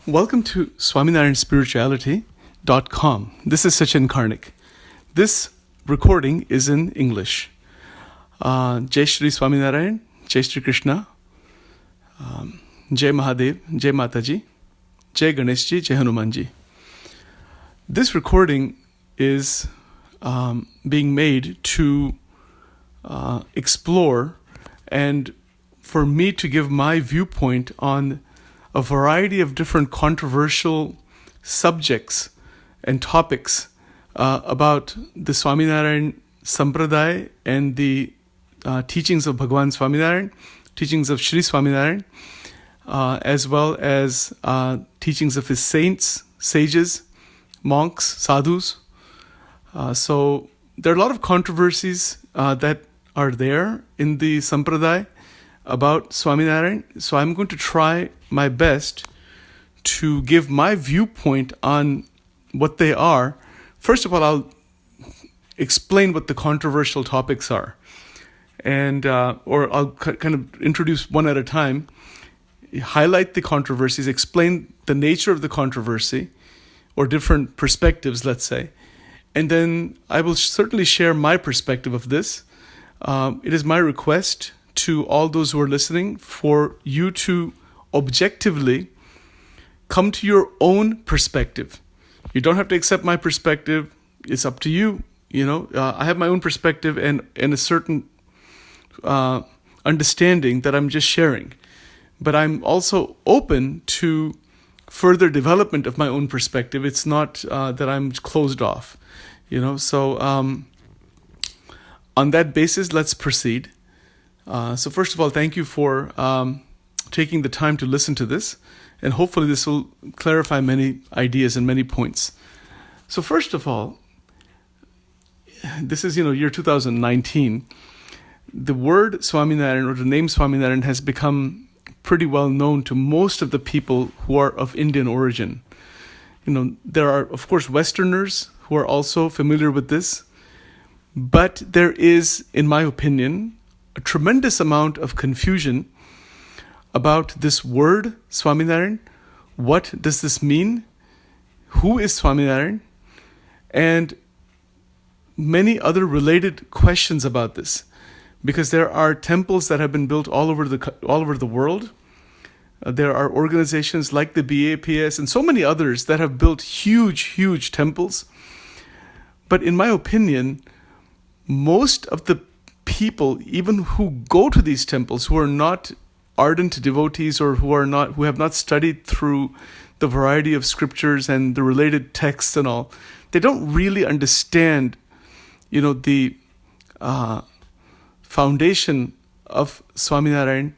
Welcome to Swaminarayan This is Sachin Karnik. This recording is in English. Jai Shri Swaminarayan, Jai Shri Krishna, Jai Mahadev, Jai Mataji, Jai Ganeshji, Jai Hanumanji. This recording is being made to explore and for me to give my viewpoint on a variety of different controversial subjects and topics about the Swaminarayan Sampradaya and the teachings of Bhagavan Swaminarayan, teachings of Sri Swaminarayan, as well as teachings of his saints, sages, monks, sadhus. So there are a lot of controversies that are there in the Sampradaya about Swaminarayan. So I'm going to try my best to give my viewpoint on what they are. First of all, I'll explain what the controversial topics are. And or I'll kind of introduce one at a time, highlight the controversies, explain the nature of the controversy, or different perspectives, let's say. And then I will certainly share my perspective of this. It is my request to all those who are listening for you to objectively come to your own perspective. You don't have to accept my perspective. It's up to you. I have my own perspective and a certain understanding that I'm just sharing. But I'm also open to further development of my own perspective. It's not that I'm closed off. So on that basis, let's proceed. So first of all, thank you for taking the time to listen to this, and hopefully this will clarify many ideas and many points. So first of all, this is, year 2019. The word Swaminarayan or the name Swaminarayan has become pretty well known to most of the people who are of Indian origin. There are, of course, Westerners who are also familiar with this, but there is, in my opinion, a tremendous amount of confusion about this word, Swaminarayan. What does this mean? Who is Swaminarayan? And many other related questions about this, because there are temples that have been built all over the world. There are organizations like the BAPS and so many others that have built huge temples. But in my opinion, most of the people, even who go to these temples, who are not ardent devotees or who have not studied through the variety of scriptures and the related texts and all, they don't really understand, the foundation of Swaminarayan,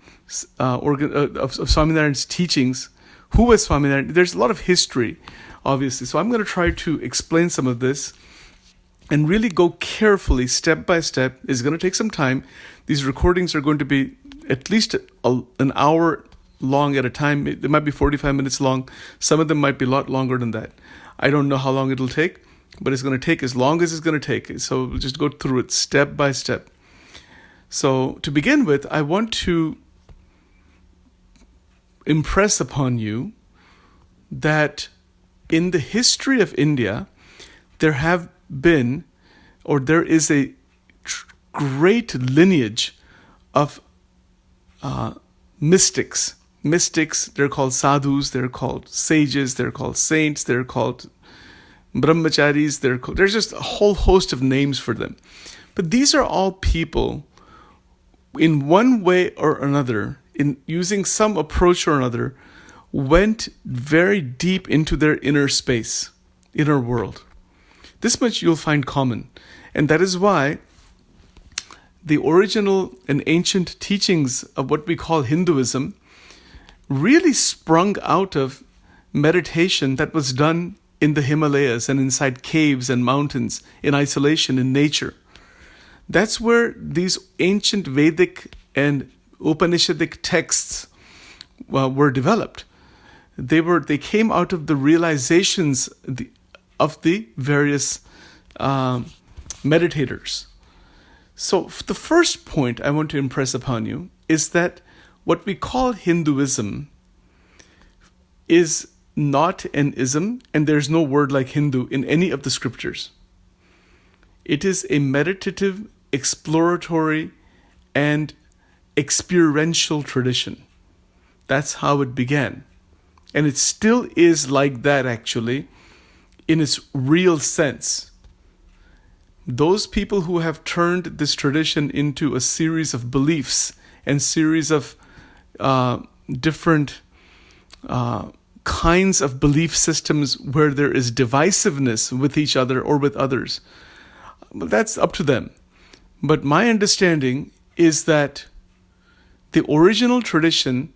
of Swaminarayan's teachings. Who was Swaminarayan? There's a lot of history, obviously. So I'm going to try to explain some of this and really go carefully, step by step. It's going to take some time. These recordings are going to be at least an hour long at a time. They might be 45 minutes long. Some of them might be a lot longer than that. I don't know how long it'll take, but it's going to take as long as it's going to take. So we'll just go through it step by step. So to begin with, I want to impress upon you that in the history of India, there is a great lineage of mystics. Mystics, they're called sadhus, they're called sages, they're called saints, they're called brahmacharis, there's just a whole host of names for them. But these are all people, in one way or another, in using some approach or another, went very deep into their inner space, inner world. This much you'll find common. And that is why the original and ancient teachings of what we call Hinduism really sprung out of meditation that was done in the Himalayas and inside caves and mountains, in isolation, in nature. That's where these ancient Vedic and Upanishadic texts were developed. They came out of the realizations of the various meditators. So the first point I want to impress upon you is that what we call Hinduism is not an ism, and there's no word like Hindu in any of the scriptures. It is a meditative, exploratory, and experiential tradition. That's how it began. And it still is like that, actually, in its real sense. Those people who have turned this tradition into a series of beliefs and series of different kinds of belief systems where there is divisiveness with each other or with others, that's up to them. But my understanding is that the original tradition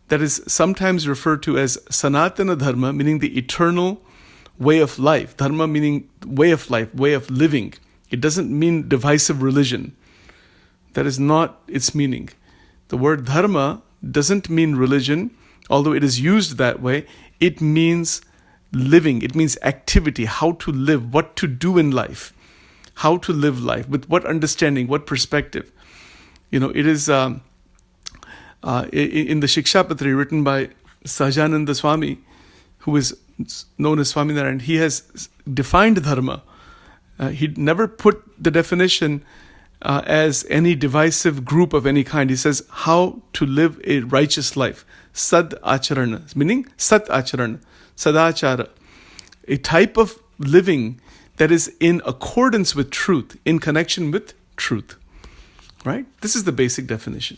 that is sometimes referred to as Sanatana Dharma, meaning the eternal way of life. Dharma meaning way of life, way of living. It doesn't mean divisive religion. That is not its meaning. The word dharma doesn't mean religion, although it is used that way. It means living. It means activity, how to live, what to do in life, how to live life, with what understanding, what perspective. It is in the Shikshapatri written by Sajananda Swami, who is known as Swaminarayan. He has defined dharma. He never put the definition as any divisive group of any kind. He says how to live a righteous life. Sad acharana, meaning sat acharana, sadachara. A type of living that is in accordance with truth, in connection with truth. Right? This is the basic definition.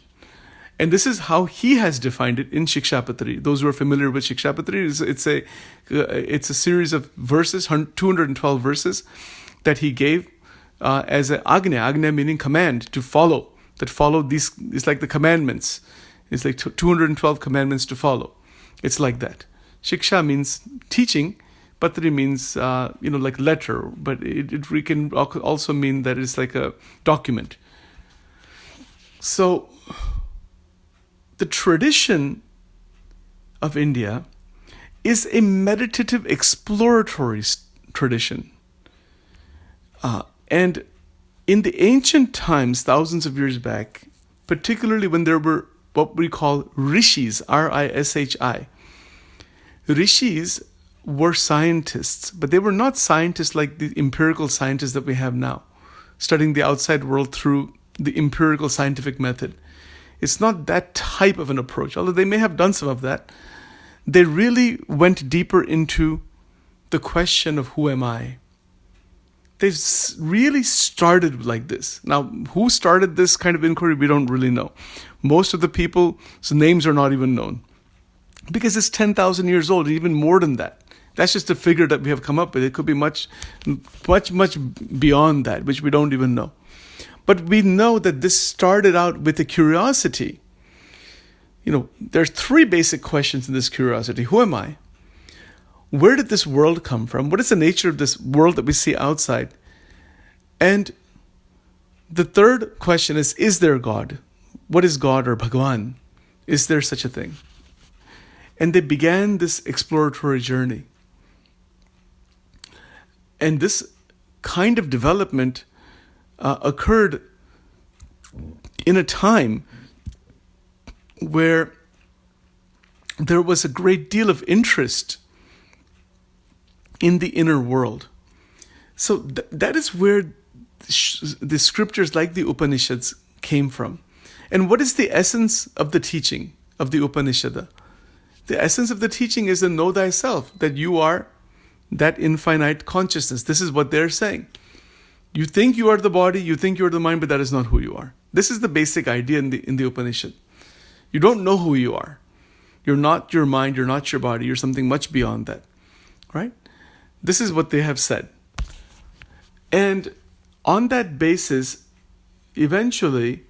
And this is how he has defined it in Shikshapatri. Those who are familiar with Shikshapatri, it's a series of verses, 212 verses, that he gave as an agnya. Agnya meaning command, to follow. That follow these, it's like the commandments. It's like 212 commandments to follow. It's like that. Shiksha means teaching. Patri means, like letter. But it can also mean that it's like a document. So, the tradition of India is a meditative, exploratory tradition. And in the ancient times, thousands of years back, particularly when there were what we call rishis, R-I-S-H-I. Rishis were scientists, but they were not scientists like the empirical scientists that we have now, studying the outside world through the empirical scientific method. It's not that type of an approach, although they may have done some of that. They really went deeper into the question of who am I? They really started like this. Now, who started this kind of inquiry, we don't really know. Most of the people's names are not even known. Because it's 10,000 years old, even more than that. That's just a figure that we have come up with. It could be much, much, much beyond that, which we don't even know. But we know that this started out with a curiosity. There's three basic questions in this curiosity. Who am I? Where did this world come from? What is the nature of this world that we see outside? And the third question is there God? What is God or Bhagwan? Is there such a thing? And they began this exploratory journey. And this kind of development occurred in a time where there was a great deal of interest in the inner world. So that is where the scriptures like the Upanishads came from. And what is the essence of the teaching of the Upanishad? The essence of the teaching is to know thyself, that you are that infinite consciousness. This is what they're saying. You think you are the body, you think you are the mind, but that is not who you are. This is the basic idea in the Upanishad. You don't know who you are. You're not your mind, you're not your body, you're something much beyond that. Right? This is what they have said. And on that basis, eventually,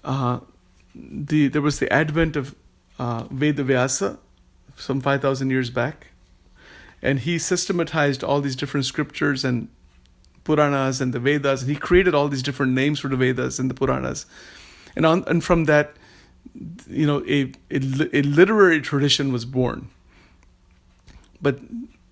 there was the advent of Veda Vyasa, some 5,000 years back. And he systematized all these different scriptures and Puranas and the Vedas. And he created all these different names for the Vedas and the Puranas. And from that, a literary tradition was born. But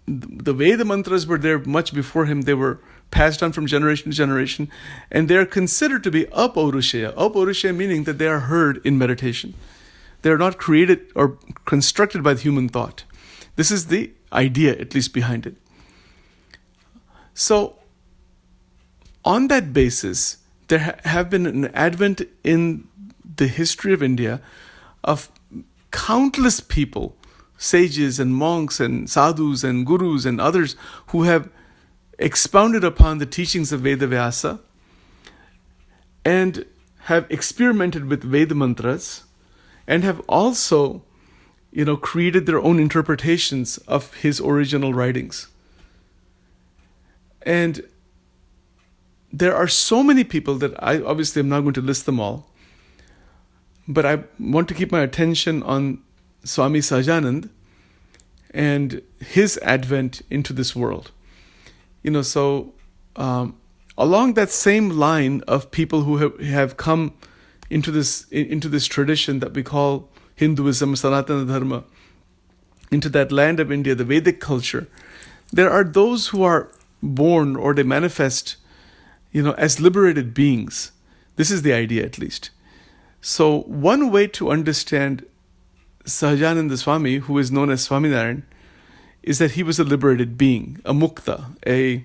the Veda mantras were there much before him. They were passed on from generation to generation. And they are considered to be apaurushaya. Apaurushaya meaning that they are heard in meditation. They are not created or constructed by the human thought. This is the idea, at least, behind it. So, on that basis, there have been an advent in the history of India of countless people, sages and monks and sadhus and gurus and others who have expounded upon the teachings of Veda Vyasa and have experimented with Veda mantras and have also, created their own interpretations of his original writings. And there are so many people that I obviously am not going to list them all, but I want to keep my attention on Swami Sahajanand and his advent into this world. Along that same line of people who have come into this tradition that we call Hinduism, Sanatana Dharma, into that land of India, the Vedic culture, there are those who are born or they manifest, as liberated beings. This is the idea, at least. So one way to understand Sahajananda Swami, who is known as Swaminarayan, is that he was a liberated being, a mukta, an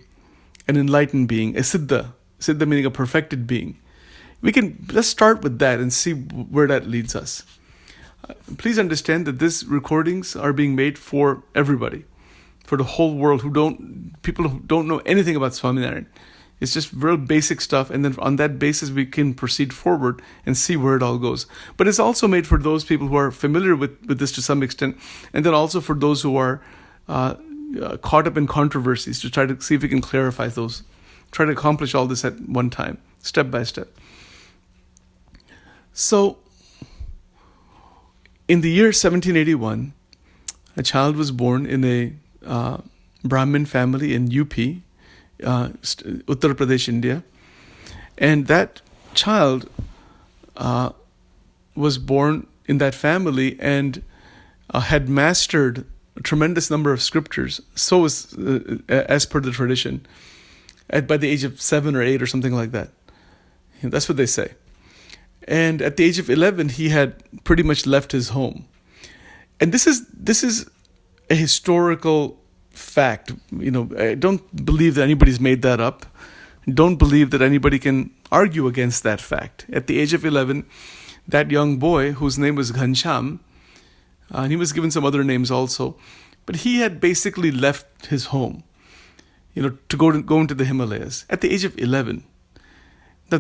enlightened being, a siddha meaning a perfected being. Let's start with that and see where that leads us. Please understand that these recordings are being made for everybody, for the whole world, people who don't know anything about Swaminarayan. It's just real basic stuff, and then on that basis we can proceed forward and see where it all goes. But it's also made for those people who are familiar with this to some extent, and then also for those who are caught up in controversies, to try to see if we can clarify those, try to accomplish all this at one time, step by step. So, in the year 1781, a child was born in a Brahmin family in UP, Uttar Pradesh, India. And that child was born in that family and had mastered a tremendous number of scriptures, so as per the tradition, by the age of 7 or 8 or something like that. That's what they say. And at the age of 11, he had pretty much left his home. And this is a historical fact. I don't believe that anybody's made that up. Don't believe that anybody can argue against that fact. At the age of 11, that young boy, whose name was Ghansham, and he was given some other names also, but he had basically left his home, to go into the Himalayas at the age of 11. Now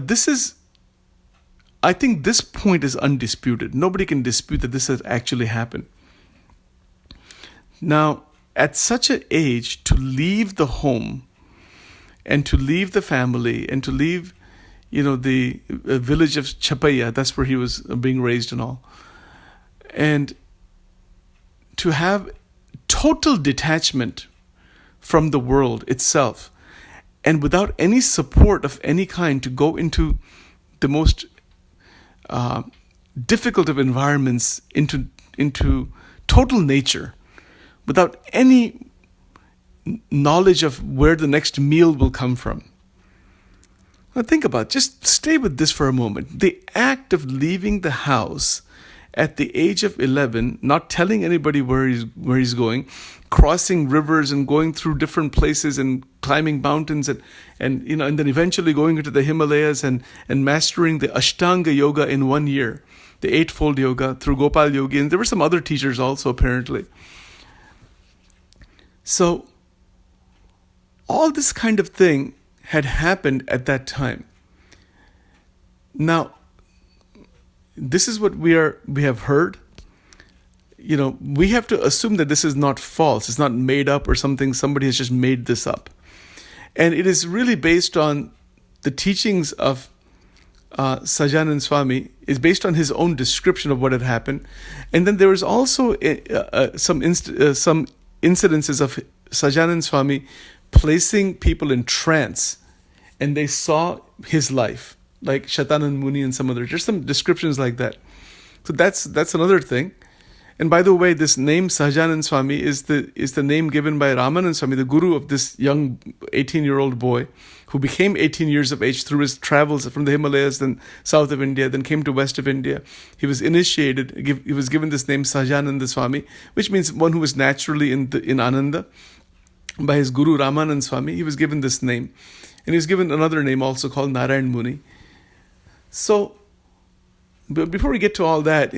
I think this point is undisputed. Nobody can dispute that this has actually happened. Now, at such an age, to leave the home and to leave the family and to leave, the village of Chapaya, that's where he was being raised and all, and to have total detachment from the world itself, and without any support of any kind, to go into the most difficult of environments, into total nature, without any knowledge of where the next meal will come from. Now think about it. Just stay with this for a moment. The act of leaving the house at the age of 11, not telling anybody where he's going, crossing rivers and going through different places and climbing mountains and then eventually going into the Himalayas and mastering the Ashtanga Yoga in 1 year, the Eightfold Yoga through Gopal Yogi, and there were some other teachers also apparently. So all this kind of thing had happened at that time. Now, this is what we have heard. We have to assume that this is not false. It's not made up or something. Somebody has just made this up. And it is really based on the teachings of Sahajananda Swami, is based on his own description of what had happened. And then there was also some incidences of Sahajananda Swami placing people in trance, and they saw his life, like Shatanand Muni and some others. There's some descriptions like that. So that's another thing. And by the way, this name Sahajanand Swami is the name given by Ramanand Swami, the guru of this young 18-year-old boy who became 18 years of age through his travels from the Himalayas, then south of India, then came to west of India. He was initiated, he was given this name Sahajananda Swami, which means one who was naturally in Ananda. By his guru Ramanand Swami, he was given this name. And he was given another name also called Narayan Muni. So, but before we get to all that,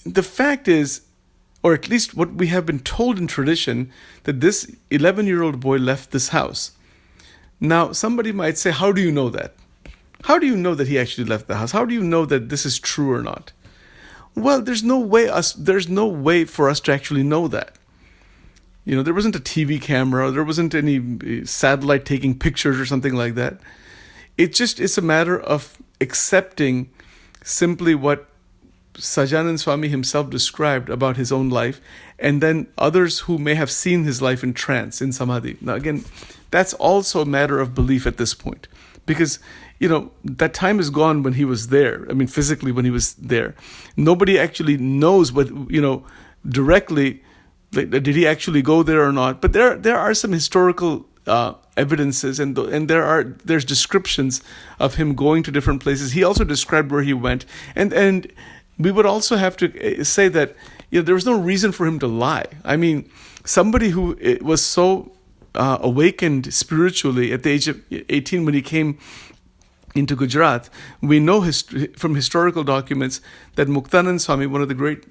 the fact is, or at least what we have been told in tradition, that this 11-year-old boy left this house. Now, somebody might say, how do you know that? How do you know that he actually left the house? How do you know that this is true or not? Well, there's no way for us to actually know that. There wasn't a TV camera, there wasn't any satellite taking pictures or something like that. It's a matter of accepting simply what Sahajanand Swami himself described about his own life, and then others who may have seen his life in trance, in samadhi. Now again, that's also a matter of belief at this point, because that time is gone when he was there. I mean, physically when he was there, nobody actually knows what directly. Did he actually go there or not? But there are some historical evidences, and there's descriptions of him going to different places. He also described where he went, and we would also have to say that there was no reason for him to lie. I mean, somebody who was so awakened spiritually at the age of 18 when he came into Gujarat, we know from historical documents that Muktanand Swami, one of the great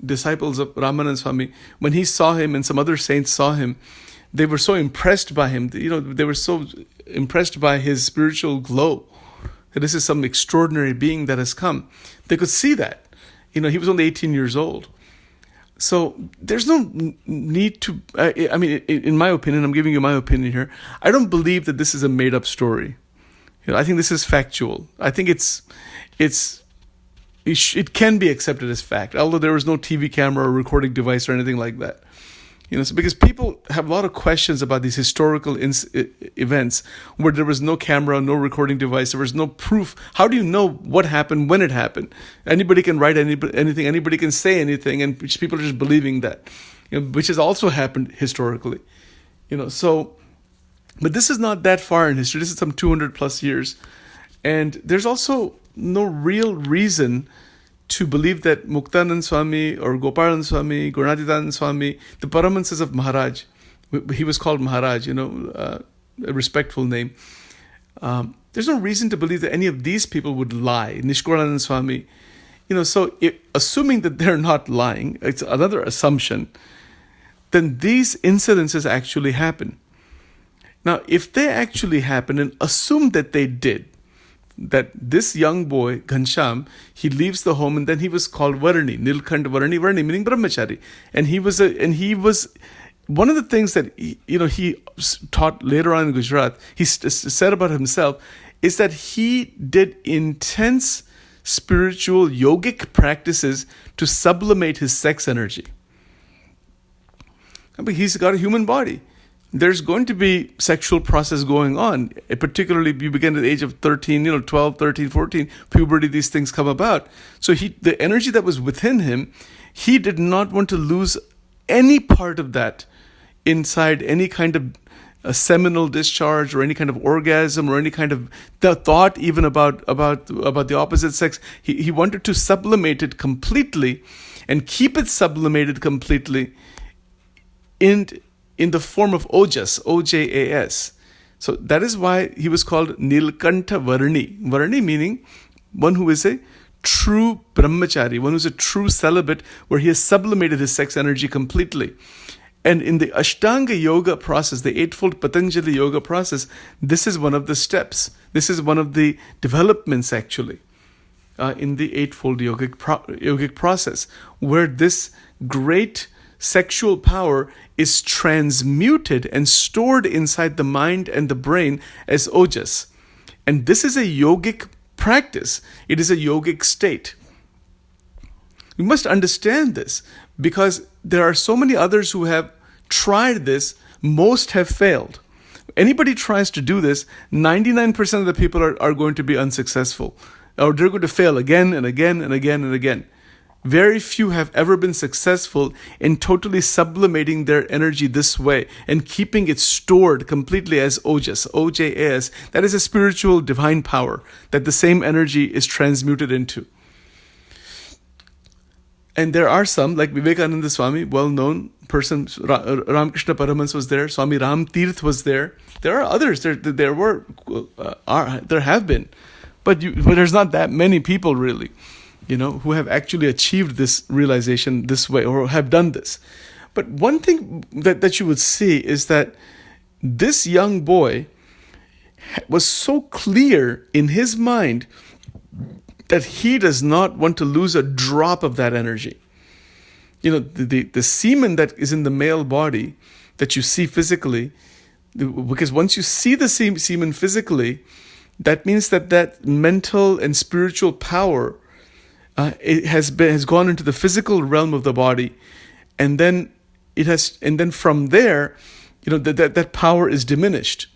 disciples of Ramanand Swami, when he saw him and some other saints saw him, they were so impressed by him. They were so impressed by his spiritual glow that this is some extraordinary being that has come. They could see that. He was only 18 years old. So there's no need to, I mean, in my opinion, I'm giving you my opinion here, I don't believe that this is a made-up story. I think this is factual. I think it can be accepted as fact, although there was no TV camera or recording device or anything like that. So because people have a lot of questions about these historical events where there was no camera, no recording device, there was no proof. How do you know what happened, when it happened? Anybody can write anything, anybody can say anything, and people are just believing that, which has also happened historically. So, but this is not that far in history. This is some 200 plus years. And there's also no real reason to believe that Muktanand Swami or Gopalan Swami, Gurunathitanand Swami, the Paramahansas of Maharaj, he was called Maharaj, a respectful name. There's no reason to believe that any of these people would lie. Nishkuranand Swami, assuming that they're not lying, it's another assumption, then these incidences actually happen. Now, if they actually happen, and assume that they did, that this young boy, Ghansham, he leaves the home and then he was called Varni, Nilkant Varni, meaning Brahmachari. And he was one of the things that he taught later on in Gujarat, he said about himself, is that he did intense spiritual yogic practices to sublimate his sex energy. But he's got a human body. There's going to be sexual process going on, particularly if you begin at the age of 13, 12, 13, 14, puberty, these things come about. So the energy that was within him, he did not want to lose any part of that inside any kind of a seminal discharge or any kind of orgasm or any kind of the thought even about the opposite sex. He wanted to sublimate it completely and keep it sublimated completely in the form of Ojas, O-J-A-S. So that is why he was called Nilkantha Varni. Varni meaning one who is a true brahmachari, one who is a true celibate, where he has sublimated his sex energy completely. And in the Ashtanga Yoga process, the Eightfold Patanjali Yoga process, this is one of the steps. This is one of the developments actually in the Eightfold Yogic process, where this great sexual power is transmuted and stored inside the mind and the brain as ojas. And this is a yogic practice. It is a yogic state. We must understand this because there are so many others who have tried this. Most have failed. Anybody tries to do this, 99% of the people are going to be unsuccessful, or they're going to fail again and again and again and again. Very few have ever been successful in totally sublimating their energy this way and keeping it stored completely as ojas, OJAS. That is a spiritual divine power that the same energy is transmuted into. And there are some, like Vivekananda Swami, well-known person, Ramakrishna Paramahans was there, Swami Ram Tirth was there. There are others. There have been, but there's not that many people really, who have actually achieved this realization this way or have done this. But one thing that you would see is that this young boy was so clear in his mind that he does not want to lose a drop of that energy. The semen that is in the male body that you see physically, because once you see the semen physically, that means that mental and spiritual power it has gone into the physical realm of the body, and then from there, that power is diminished,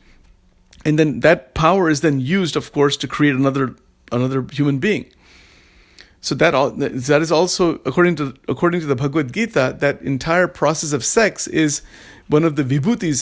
and then that power is then used, of course, to create another human being. So that is also according to the Bhagavad Gita, that entire process of sex is one of the vibhutis